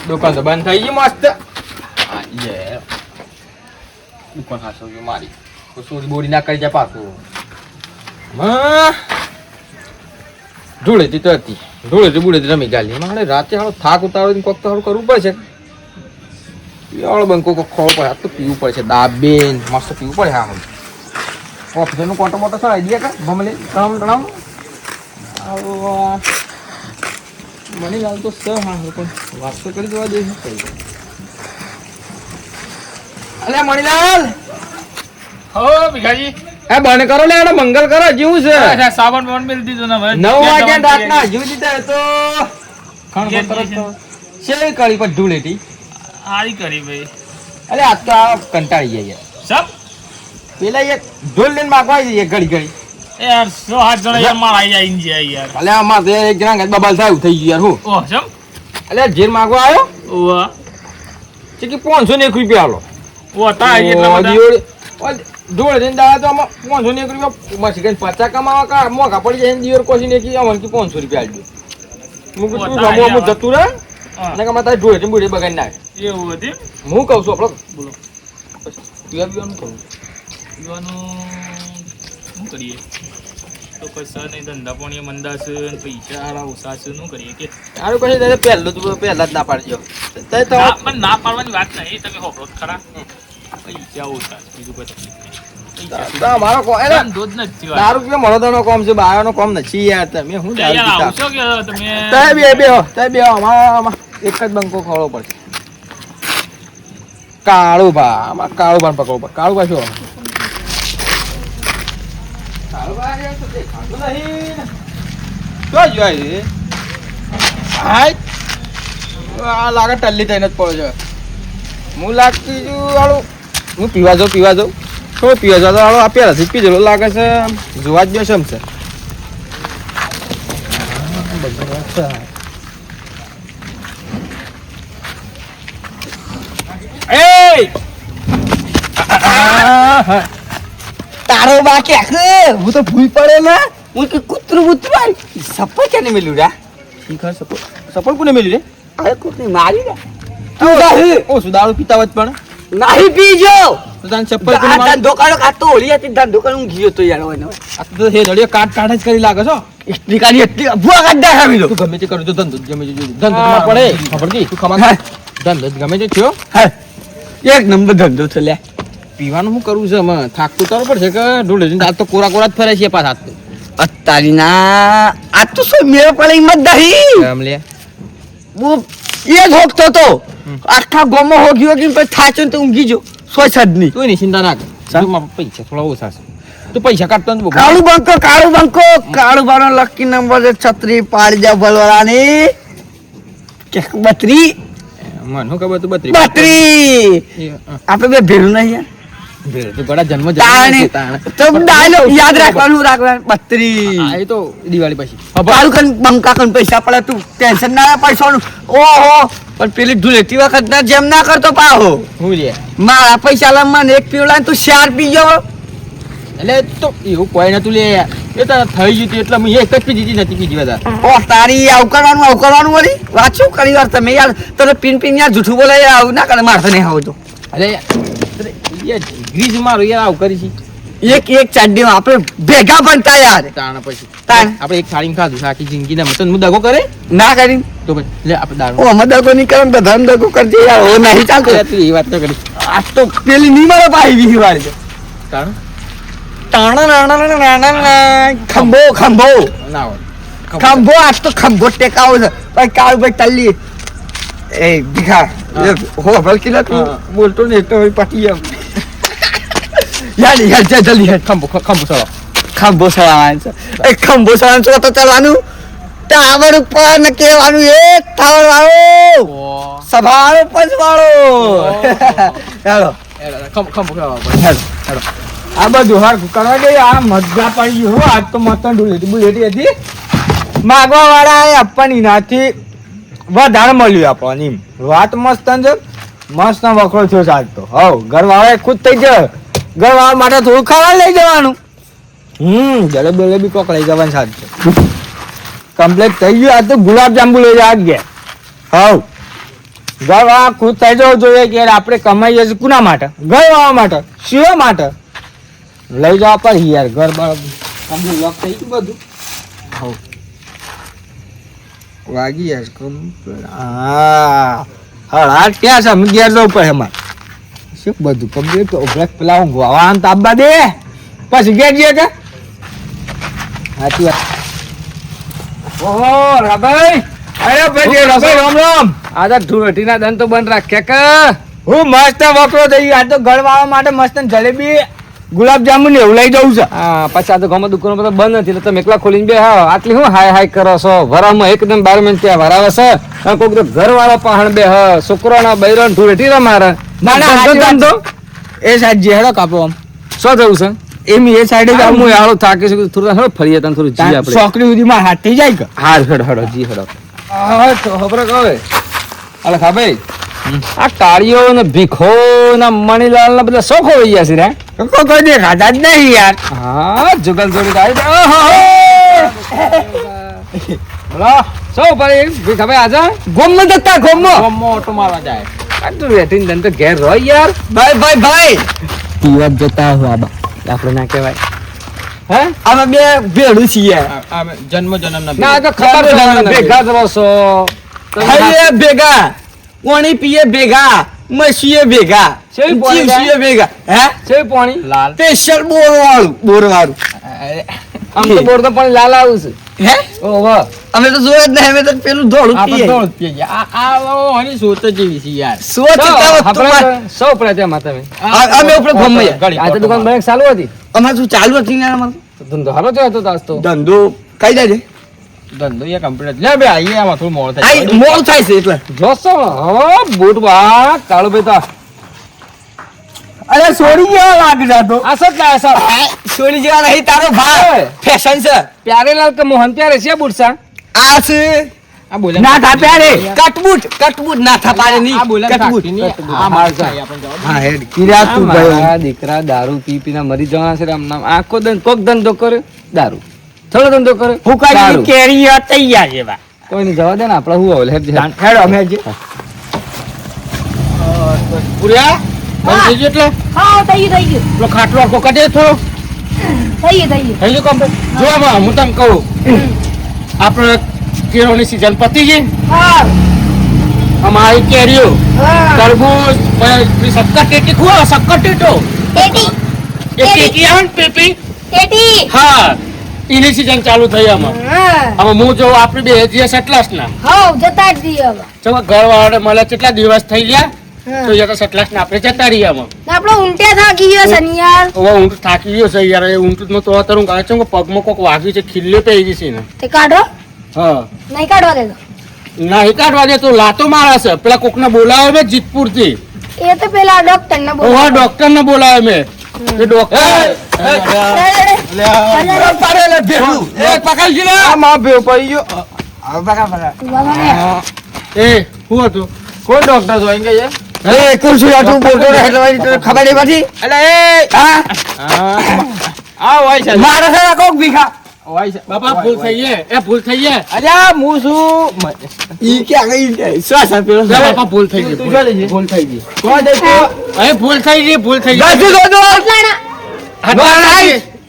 દુકાન તો બંધ થઈ ગઈ મસ્ત. દુકાન હાસો ગયો મારી સોરી બોરી ના કરી જાય પાછું. ધૂળેથી તો હતી ધૂળેથી બુળેથી રમી ગાલી મારે રાતે હાલો થાક ઉતારો કોક તો હારું કરવું પડશે. યાર બંકો કોક ખોળ પડે તો પીવું પડશે દાબેન મસ્ત પીવું પડે. હા ઓફિસરનો કોટો મોટો સર આઈડિયા કા ભમલે તણામ તણામ મને લાલ તો સર હા પણ વાત તો કરી દેવા દે. અલે મણીલાલ હો ભીખાજી એ બને કરો લે એનો મંગલ કરો જેવું છે. અચ્છા સાબન બોન મિલ દીધો ને ભાઈ 9 વાગ્યા રાતના જીવ દીધા તો ખાણ તરત શેલી કરી પર ધૂળેટી હારી કરી ભાઈ. અલે આ તો કંટાળી ગયા સબ પેલા એક ઢોલ લઈને માગવા જઈએ ઘડી ઘડી યાર 100 જણા યાર માર આઈ જાય ઇન્જે યાર. અલે આમાં તો એક જણા બબાલ થાય થઈ ગયું યાર હું. ઓહ સમ અલે જેર માગવા આવ્યો ઓહ છે કે 501 રૂપિયા આલો. ઓહ તા એટલા બધા ધોળ જઈને દાડા તો આમાં 501 રૂપિયા મસી કઈ 50 કમાવા કા મોઘા પડી જાય દિયોર કોશીને કે અમન કે 500 રૂપિયા આલજો. મુક તું રમો જતું રહે ને કે માતા ઢોળ જઈને બુડે બગાડી નાખ. એવું હતી હું કહું છું આપણો બોલો પીવાનું કહું પીવાનું શું કરીએ તો પૈસા નહીં ધંધા પાણી મંદા છે ને પૈસા આડા ઓછા છે શું કરીએ કે સારું પછી પહેલું તું પહેલા જ ના પાડજો પણ ના પાડવાની વાત નહીં તમે હોપડો ખરા પૈસા ઓછા છે બીજું કોઈ તકલીફ નહીં. મારો ધંધો જ નથી દારૂ પીવો મળવાનો કોમ છે બાયોનો કોમ નથી યાર. તમે હું દારૂ પીતા આવશો કે તમે તે બે આમાં એક જ બંકો ખોળવો પડશે. કાળું ભા આમાં કાળું ભાન પકડવું પડે. કાળું ભા શું લાગે ટલ્લી થઈને જ પડે છે. હું લાગતી છું વાળું હું પીવા જાઉં થોડું પીવા જાઉં વાળો આ પહેલાથી જ પીધેલો લાગે છે. જોવા જ બેસમ છે. તારો બા કે હું તો ભૂઈ પડે ને હું કે કૂતરું બુતરું સપોર્ટ કેને મેલ્યું રા સપોર્ટ કોને મેલ્યું રે? અરે કોને મારી રા ઓ સુદાળો પીતા હોત પણ નહીં પીજો તો તાન ચપ્પલ કોને આ ધંધો કાઢો કાતો ઓલી હતી ધંધો કાઢો હું ગયો તો યાર હોય આ તો હે નડિયો કાટ જ કરી લાગે છો. એટલી કાઢી એટલી ભૂવા કાઢ દેખાવી દો. તું ગમે તે કરું તો ધંધો ગમે તે ધંધો તમાર પડે ખબર કી તું ખમા ધંધો ગમે તે થયો એક નંબર ધંધો છે લે. પીવાનું શું કરવું છે અમે થાક ઉતારવો પડશે કે ઢોલે આ તો કોરા કોરા જ ફરે છે પાછા હાથ અત્તારી ના આ તો શું મેળ પડે હિંમત નહીં આમ લે હું એ જ હોકતો તો આખા ગોમો હોગ્યો કે પછી થાચો ને તો ઊંઘી જો સોય છદ નહીં. તું એની ચિંતા ના કર પૈસા થોડા ઓછા છે તું પૈસા કાઢતો ને કાળું બંકો કાળું બાનો લકી નંબર છત્રી પાડી જા ભલવાની કે 32 મને શું ખબર તું 32 આપણે બે ભેરું નહીં યાર તું બડા જન્મ તો ડાયલોગ યાદ રાખવાનું 32 એ તો દિવાળી પછી કાળું કન બંકા કન પૈસા પડે તું ટેન્શન ના પૈસાનું ઓહો પણ પેલી ધૂળેટી વખત ના જેમ ના કરતો પાહો હું લે મારા પૈસા લા મને એક પીવડા તું 4 પીજો એટલે તો એવું કોઈ નતું લે એ તો થઈ ગયું એટલે હું એક જ પીધી નથી પીધી બધા. ઓ તારી આવકરવાનું વળી વાંચું કરી વાર તમે યાર તને પીન યાર જૂઠું બોલે આવું ના કરે મારતો નહીં આવું તો અરે ગ્રીજ મારો યાર આવું કરી છે એક ચાડીમાં આપણે ભેગા બનતા યાર તાણ પછી તાણ આપણે એક થાળીમાં ખાધું આખી જિંદગી ના મતલબ હું દગો કરે ના કરી તો પછી લે આપણે દારૂ ઓ અમે દગો નહીં કરે બધા દગો કરજે યાર ઓ નહીં ચાલતો તું એ વાત તો કરી આ તો પેલી નહીં મારે પાઈ વી વાર છે તાણ ખંભો ના હોય ખંભો આજ તો ખંભો ટેકાવો છે ભાઈ કાળ ભાઈ તલ્લી એ ભીખા હો ભલકી ના તું બોલતો ને તો પાટી યાર જલ્દી ખંભો સળાવાનું છે એ ખંભો સળાવાનું છે તો ચાલવાનું ટાવર ઉપર ને કેવાનું એ ટાવર વાળો સભાળો પંચવાળો ચાલો આ બધું હાર કરવા દે આ મજા પડી ગયું આજ તો મસ્ત બુલેટી હતી માગવા વાળા આપવાની નાથી વધારે મળ્યું આપણને વાત મસ્ત છે મસ્ત વખરો થયો આજ તો હવ ઘરવાળા ખુદ થઈ જાય ઘરવાળા માટે થોડું ખાવા લઈ જવાનું જલેબી કોક લઈ જવાનું સાથ કમ્પ્લીટ થઈ ગયું. આ તો ગુલાબ જાંબુ લઈ જા ગયા. હાવ ઘર વાળા ખુશ થઈ જવું જોઈએ કે યાર આપણે કમાઈએ છીએ કોના માટે? ઘર વાળા માટે. શિવા માટે લઈ જવા પર યાર. ઘર બાર કમ્પ્લીટ લોક થઈ ગયું બધું. હાવ વાગી યાર કમ્પ્લીટ. હા ક્યાં છે? અમે ઘેર જવું પડે એમાં. શું બધું કમ્પ્લીટ પેલા હું ગવાન તાબા દે પછી ઘેર જઈએ કે સાચી વાત. ઓહો રાભાઈ, અરે ભાઈ રાભાઈ રામ રામ. આ ધૂળેટીના દન તો બંધ રાખ્યા કે હું મસ્ત વકરો થઈ ગયો. આ તો ગળવાળા માટે મસ્ત જલેબી ગુલાબ જાંબુ ને એવું લઈ જવું છે. હા પછી આ તો ગામમાં દુકાનો બધા બંધ નથી એટલે તમે એકલા ખોલીને બે હા આટલી હું હાય હાય કરો છો? વરામાં એકદમ 12 મિનિટ ત્યાં ભરાવે છે. કોઈક તો ઘર વાળા પહાણ બે હ છોકરાના બૈરણ ધૂળેટી રમારે. ના ના ધંધો એ સાઈડ જે હેડો કાપો આમ શું થયું છે? એમ એ સાઈડે જ હું આળો થાકી છું થોડું હેડો ફરીએ તને થોડું જી આપણે. છોકરી સુધીમાં હાથ થઈ જાય કે હાર હેડો જી હેડો. હા તો ખબર કહે અલે ખા ભાઈ આ કાળીઓ ને ભીખો ના મણીલાલ ના બધા શોખો હોઈ ગયા છે રે. કોઈ દેખાતા જ નહીં યાર. હા જુગલ જોડી આવી બોલો શું ભાઈ ભીખા ભાઈ આજા ગોમમાં જતા ગોમમાં ગોમમાં ઓટો મારવા જાય. આ તું રેટીન દન તો ઘેર રહો યાર. ભાઈ ભાઈ ભાઈ પીવા જતા હો આબા આપણે ના કહેવાય. હે અમે બે ભેડું છીએ. જન્મ જન્મના ના તો ખબર છે ભેગા જ રહો છો. ખાઈએ ભેગા, પાણી પીએ ભેગા, મસીએ ભેગા, શેવી પાણી જીવસીએ ભેગા. હે છે પાણી લાલ સ્પેશિયલ બોરવાળું. આમ તો બોર તો પાણી લાલ આવું છે. હે ઓહો અમે તો જોયે જ નહીં. અમે તો પેલું ધોળું પીએ. આની સોત જેવી છે યાર. સોચ સૌ પડે તેમાં તમે અમે ઉપર ગમે આ તો દુકાન બને ચાલુ હતી. અમારે શું ચાલુ હતી ને અમારે ધંધો હારો થયો હતો તાસ તો. ધંધો કઈ જાય છે? ધંધો યાર કમ્પ્લીટ લે બે આઈએ આમાં થોડું મોડ થાય. આઈ મોલ થાય છે એટલે. જોશો હો બૂટ બા કાળો બેટા અરે છોડી જેવા લાગે છે આ તો. આ સત ના સર છોડી જેવા નહીં તારો ભાઈ. ફેશન છે પ્યારેલાલ કે મોહન ત્યારે છે બુટસા આ છે. આ બોલે ના થા પ્યારે કટબૂટ ના થા પાડે નહીં. આ બોલે કટબૂટ આ માર જાય આપણે જવા હા હેડ કિરા તું ગયો. મારા દીકરા દારૂ પી પીને મરી જવાના છે રામ નામ. આખો કોક ધંધો કરે દારૂ થોડો ધંધો કરે ફૂકાજી દારૂ. કેરી તૈયાર છે બા. કોઈ નહીં જવા દે ને આપણે હું હવે હેડ હેડો અમે જે પૂર્યા બંધ થઈ ગયું એટલે હા થઈ ગયું પેલો ખાટલો આખો કાઢે થોડો થઈ ગયું થઈ ગયું કમ્પ્લીટ. જો આમાં હું તને કહું આપણે કેળોની સિઝન પતી ગઈ. હા અમારી કેરીઓ હા તરબૂચ પછી શક્કર ટેટી ખુઆ શક્કર ટેટો ટેટી એ ટેટી આવે ને પેપી ટેટી હા એની સિઝન ચાલુ થઈ આમાં. હા હવે હું જો આપણે બે જે સટલાસ ના હવ જતા જ દઈએ હવે ચલો ઘર વાળાને મળે કેટલા દિવસ થઈ ગયા હા. તો યા તો સટલાસ ને આપણે જતા રહીએ આમાં. ને આપણો ઊંટે થાકી ગયો છે ને યાર હવે ઊંટ થાકી ગયો છે યાર. એ ઊંટ નો તો અત્યારે હું કહે છે કે પગમાં કોક વાગ્યું છે ખીલ્લે પડી ગઈ છે ને. તે કાઢો હા નહીં કાઢવા દેતો નહીં કાઢવા દે તો લાતો મારે છે. પેલા કોક ને બોલાવે મેં જીતપુર થી. એ તો પેલા ડોક્ટર ને બોલો ઓહો ડોક્ટર ને બોલાવે મેં. એ ડોક્ટર પાડેલે ભેડું એ પકડજી લે. આ માં ભેવ પડી ગયો. આ બકા બકા એ શું હતું? કોણ ડોક્ટર જોઈ ગઈ એ કુરશી આટલું બોલતો રહે એટલે તને ખબર નહીં પડી. એટલે એ હા આ હોય છે મારે છે ને કોક ભીખા. હોય છે બાપા ભૂલ થઈ ગઈ. એ ભૂલ થઈ ગઈ. અલ્યા હું શું ઈ ક્યાં ગઈ છે? શ્વાસ આપેલો છે. લે બાપા ભૂલ થઈ ગઈ. તું જોડે છે? ભૂલ થઈ ગઈ. કોણ દેખો એ ભૂલ થઈ ગઈ. ભૂલ થઈ ગઈ. ગાજુ દો દો. હા, ના, ના.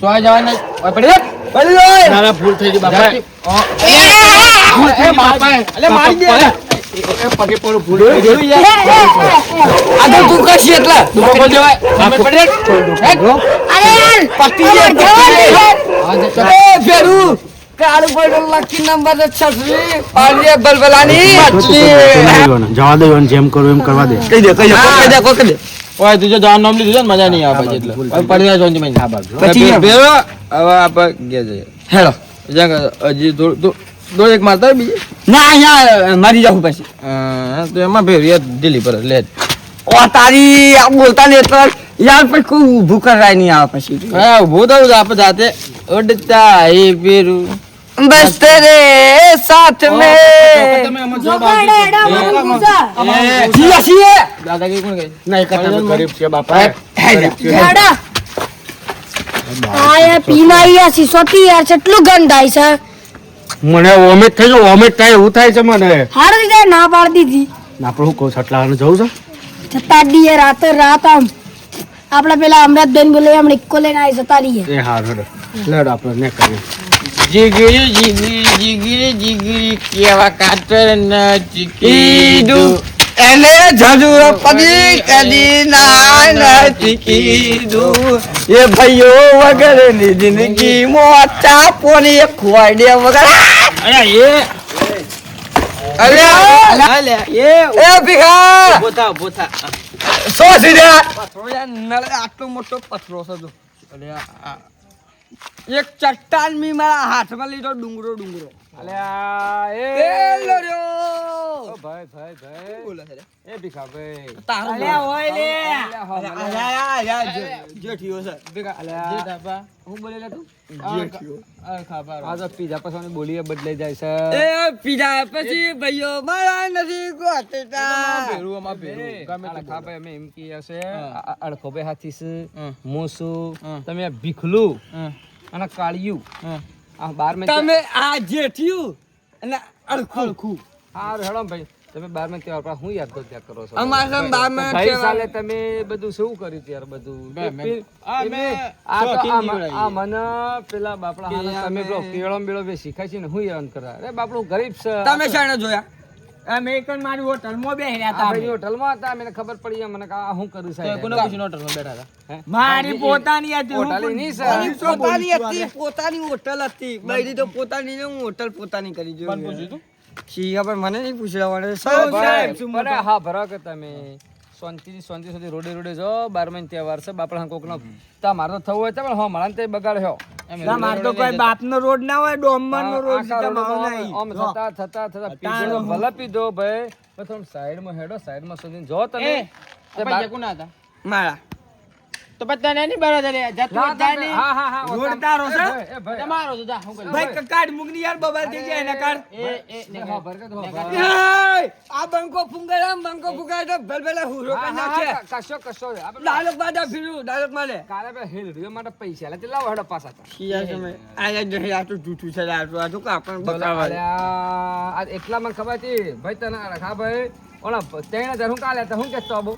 ચોય જવાના. ઓય પડી જા. પડી ગઈ. ના ના ભૂલ થઈ ગઈ બાપા. ભૂલ થઈ ગઈ બાપા. અલે મારી દે. એ પગે પડું ભૂલ થઈ ગઈ. આ તો તું કરશી એટલે. બાપા જવાય. સામે પડી જા. અરે યાર પટી જાય, પટી જાય. એ ભેડું. કાળું પડેલું લકી નંબર 36 પાલિયા બલબલાની મચ્છી. જવા દે જેમ કરું એમ કરવા દે. કહી દે કહી દે કહી દે. ઓય તું જો જવાનું નામ લીધું છે ને મજા નહીં આવે પછી એટલે ઓય પડી જાય જોન જમીન. હા બાજુ. પછી એમ. હવે આપણે ગયા જઈએ હેલો. હજી દો એક મારતા બીજી ના અહીંયા મારી જાઉં પછી. તો એમાં ભેર દિલ્હી પર લે ઓ તારી આ બોલતા ને એટલે યાર પછી કોઈ ઊભું કરાય નહીં આવે પછી. હા ઉભું થયું આપણે જાતે ઉડતા એ પેરું બસ તેરે સાથ મેં જોગાડે એડા મારું ગુસા જીયા છીએ. દાદાગીરી કોણ કહે નહીં કરતા ગરીબ છે બાપા. જાડા આ યાર પીના યાર સિસોતી યાર કેટલું ગંધ થાય છે મને વોમિટ થઈ ગયો, વોમિટ થાય એવું થાય છે મને. હારું દીધા ના પાડી દીધી ના પણ હું કહું છટલાવાનું જવું છે. જતા દીએ રાતે રાત આમ આપડા પેલા અમૃતબેન બોલે હમણાં ઇક્કો લઈને આવી જતા રહીએ એ હાર હેડો લેડ આપણે ને કરીએ. જીગરી જીગરી જીગરી જીગરી કેવા કાતર ન કીધું એને જરૂર પડી કદી ના નથી કીધું એ ભાઈઓ વગરની જિંદગી મોટા પોની ખોવાઈ દે વગર. અરે એ ભીખા બોથા સો સીધા પથરો યાર નળે આટલો મોટો પથરો છે જો. અરે આ એક ચટ્ટાન મી મારા હાથમાં લીધો ડુંગરો ડુંગરો. અલ્યા એ પેલો રહ્યો. ઓ ભાઈ ભાઈ ભાઈ બોલે છે એ ભીખા ભાઈ તારો અલ્યા હોય લે અલ્યા જેઠીઓ છે ભીખા અલ્યા હું બોલે તું જેઠીઓ. આ તો પીઝા પછી બોલીએ બદલાઈ જાય છે એ પીધા પછી ભાઈઓ મારા નથી ગોતતા. ખા ભાઈ અમે એમ કહીએ છે અડખો ભાઈ હાથી છે મોસું તમે આ ભીખલું અને કાળિયું આ બાર મેં તમે આ જેઠિયું અને અળખું હારું હેડો ભાઈ તમે 12 માં તહેવાર પર હું યાદ તો ત્યાં કરો છો અમારા 12 માં ભાઈ તહેવાર. સાલે તમે બધું શું કર્યું ત્યારે બધું આ મને પેલા બાપડા હાલે તમે પેલો કેળો બેળો બે શીખાય છે ને હું હેરાન કરા અરે બાપડું ગરીબ છે તમે શાણે જોયા? અમે એક મારી હોટલમાં બેહ્યા હતા ભાઈ હોટલમાં હતા મને ખબર પડી મને કે આ હું કરું સાહેબ કોનો કુછ હોટલમાં બેઠા હતા મારી પોતાની હતી હોટલ ની પોતાની હતી, પોતાની હોટલ હતી. બૈરી તો પોતાની ને હું હોટલ પોતાની કરી જોઈ. શી ખબર મને નહીં પૂછવાનું. અરે હા ભરા કે તમે શાંતિ સુધી રોડે રોડે જો 12 મહિના તહેવાર છે બાપડા કોકનો તા મારો થવું હોય તો પણ હા મારા તે બગાડ્યો માર તો કોઈ બાપનો રોડ ના હોય, ડોમરનો રોડ છે, તમારો નહીં. આમ થતા પીધો ભલે પીધો ભાઈ પણ થોડું સાઈડમાં હેડો સાઈડમાં સુધી જો તમે મારા તો પત્તા નહીં બરાબર હા રોડ તારો છે? એ ભાઈ તમારો તો જા હું કરી ભાઈ કાઢ મૂકની યાર બબાલ થઈ ગયા એના કાઢ. હા ભરકત હો આ બંકો ફૂંકાય તો ભલભલા હુરો કરી નાખે. કશો આપણે ડાયલોગ બાદા ફીરું, ડાયલોગ મારે. કાલે બે હેલ રિયો માટે પૈસા લે લાવો હેડો પાછા તા આ તો જૂઠું છે, આ તો કાપણ બતાવા. આ એટલા મને ખબર હતી ભાઈ તને હા ભાઈ ઓલા 3000 હું કાલે હતા હું કેતો આબો